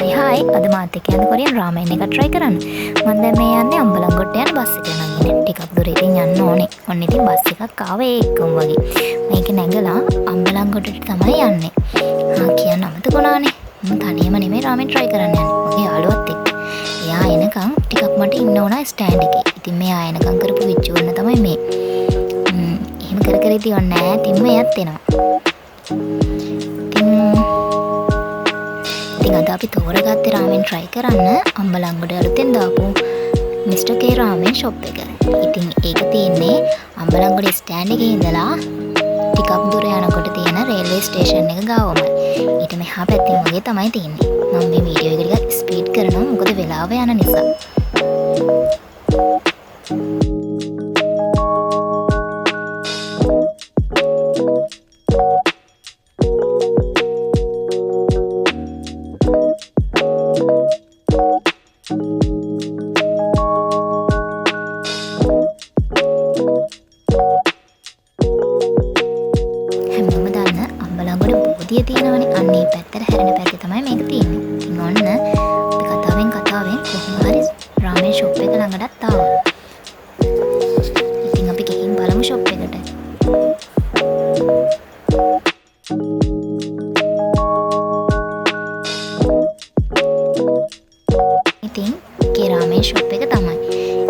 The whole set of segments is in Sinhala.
Hai, අද මාත් එක්ක යන කොරියන් රාමෙන් එකක් try කරන්න. මම දැන් මේ යන්නේ අම්බලන්ගොඩට යන බස් එක නගින්න. ටිකක් දුර ඉතින් යන්න ඕනේ. ඔන්න ඉතින් බස් එකක් ආවා ඒකම වගේ. මේක නැගලා අම්බලන්ගොඩට තමයි යන්නේ. කියන්න අමතක වුණානේ. මම තනියම නෙමෙයි රාමෙන් try කරන්න යන්නේ. මගේ යාළුවත් එක්ක. එයා එනකන් ටිකක් මට ඉන්න ඕන ස්ටෑන්ඩ් එකේ. ඉතින් මෙයා එනකන් කරපු විචුවන්න තමයි මේ. එහෙම කර කර ඉතින් ඔන්න නෑ. ඉතින් මෙයත් එනවා. ඉතින් අද අපි තෝරගත්තේ රාමෙන් try කරන්න අම්බලන්ගොඩ අලුතෙන් දාපු Mr. K රාමෙන් shop එක. ඉතින් ඒක තියෙන්නේ අම්බලන්ගොඩ ස්ටෑන්ඩ් එකේ ඉඳලා ටිකක් දුර යනකොට තියෙන රේල්වේ ස්ටේෂන් එක ගාවමයි. ඊට මෙහා පැත්තෙන් වගේ තමයි තියෙන්නේ. මම මේ වීඩියෝ එක ටිකක් ස්පීඩ් කරනවා මොකද වෙලාව යන නිසා. තියෙනවනේ අන්නේ පැත්තට හැරෙන පැත්තේ තමයි මේක තියෙන්නේ. ඉතින් ඔන්න අපි කතාවෙන් කොහොම හරි රාමෙන් shop එක ළඟටත් ආවා. ඉතින් අපි ගිහින් බලමු shop එකට. ඉතින් ඒ රාමෙන් shop එක තමයි.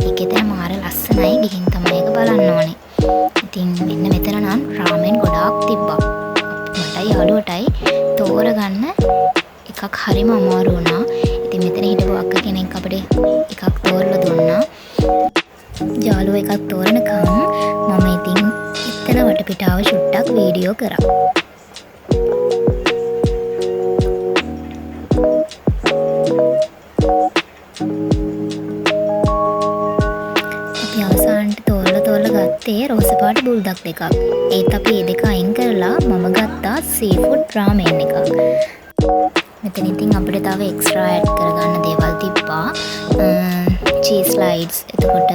ඒකේ දැන් මාර ලස්සනයි ගිහින් තමයි ඒක බලන්න ඕනේ. ඉතින් මෙන්න මෙතන නම් රාමෙන් ගොඩාක් තිබ්බා. යාළුවටයි තෝරගන්න එකක් හරිම අමාරු වුණා. ඉතින් මෙතන හිටපු අක්ක කෙනෙක් අපිට එකක් තෝරලා දුන්නා. යාළුවා එකක් තෝරනකම් මම ඉතින් එතන වටපිටාව ෂුට්ටක් වීඩියෝ කරා. අපි අවසානට තෝරලා ගත්තේ රෝස පාට බුල්දක් දෙකක්. ඒත් අපි මේ දෙක අයින් කරලා මම ගත්තා සීෆුඩ් රාමෙන් එකක්. මෙතන ඉතින් අපිට තව එක්ස්ට්‍රා ඇඩ් කරගන්න දේවල් තිබ්බා. චීස් ස්ලයිඩ්ස්, එතකොට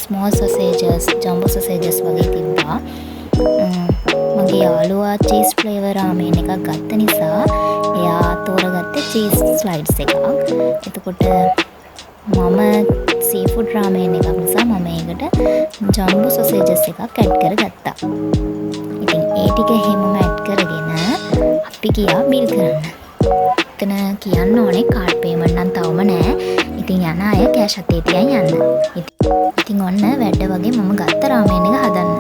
ස්මෝල් සොසේජස්, ජම්බෝ සොසේජස් වගේ තිබ්බා. මගේ යාළුවා චීස් ෆ්ලේවර් රාමෙන් එකක් ගත්ත නිසා එයා තෝරගත්තේ චීස් ස්ලයිඩ්ස් එකක්. එතකොට මම සීෆුඩ් රාමෙන් එකක් නිසා මම ඒකට ජම්බෝ සොසේජස් එකක් ඇඩ් කරගත්තා. ඉතින් ඒ ටික හැමෝම ඇඩ් කරගෙන අපි ගියා බිල් කරන්න. එතන කියන්න ඕනේ කාඩ් පේමන්ට් නම් තවම නෑ. ඉතින් යන අය කෑෂ් අතේ තියන් යන්න. ඉතින් ඔන්න වැඩ වගේ මම ගත්ත රාමෙන් එක හදන්න.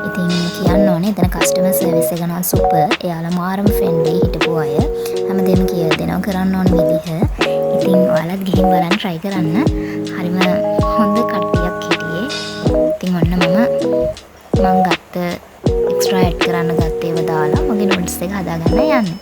ඉතින් කියන්න ඕනේ එතන කස්ටමර් සර්විස් එක නම් සුපර්. එයාලා මාරම ෆ්‍රෙන්ඩ්ලි හිටපු අය. හැමදේම කියලා දෙනවා කරන්න ඕන විදිහ. ඉතින් ඔයාලත් ගිහින් බලන්න try කරන්න. හරිම හොඳ කට්ටියක් හිටියේ. ඉතින් ඔන්න මම ගත්ත එක්ස්ට්‍රා ඇඩ් කරන්න ගත්ත ඒවා දාලා මගේ නෝට්ස් එක හදාගන්න යන්නේ.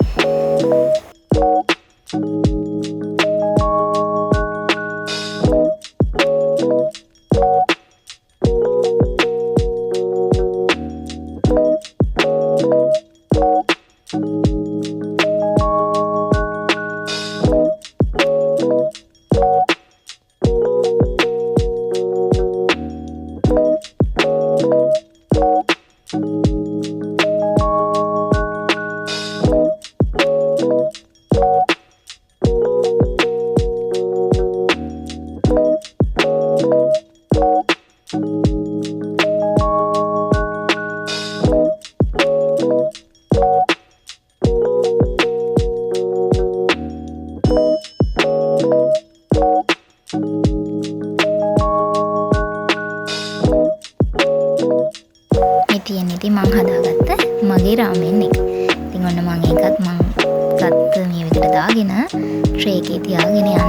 ඉතින් මං හදාගත්ත මගේ රාමෙන් එක. ඉතින් ඔන්න මං ඒකත් මං ගත්ත මේ විදිහට දාගෙන ට්‍රේ එකේ තියාගෙන යන්නේ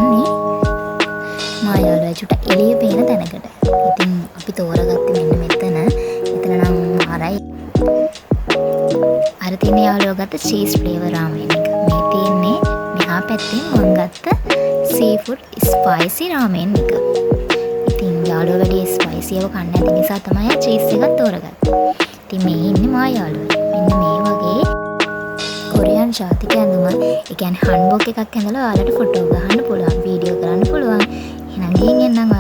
මා යාළුවා චුට්ට එළිය පේන තැනකට. ඉතින් අපි තෝරගත්තේ මෙන්න මෙතන. එතන නම් මාරයි. අර තියෙන යාළුවා ගත්ත චීස් ෆ්ලේවර් රාමෙන් එක. මේ තියෙන්නේ මෙහා පැත්තෙන් මං ගත්ත සීෆුඩ් ස්පයිසි රාමෙන් එක. ඉතින් යාළුවා වැඩි ස්පයිසි ඒවා කන්න නැති නිසා තමයි චීස් එකක් තෝරගත්තේ. ඉතින් මේ ඉන්නේ මා යාළුවා. මෙන්න මේ වගේ කොරියන් ජාතික ඇඳුම. ඒ කියන්නේ හන්බොක් එකක් ඇඳලා ඔයාලට ෆොටෝ ගහන්න පුළුවන්, වීඩියෝ කරන්න පුළුවන්. එහෙනම් ගිහින් එන්නම්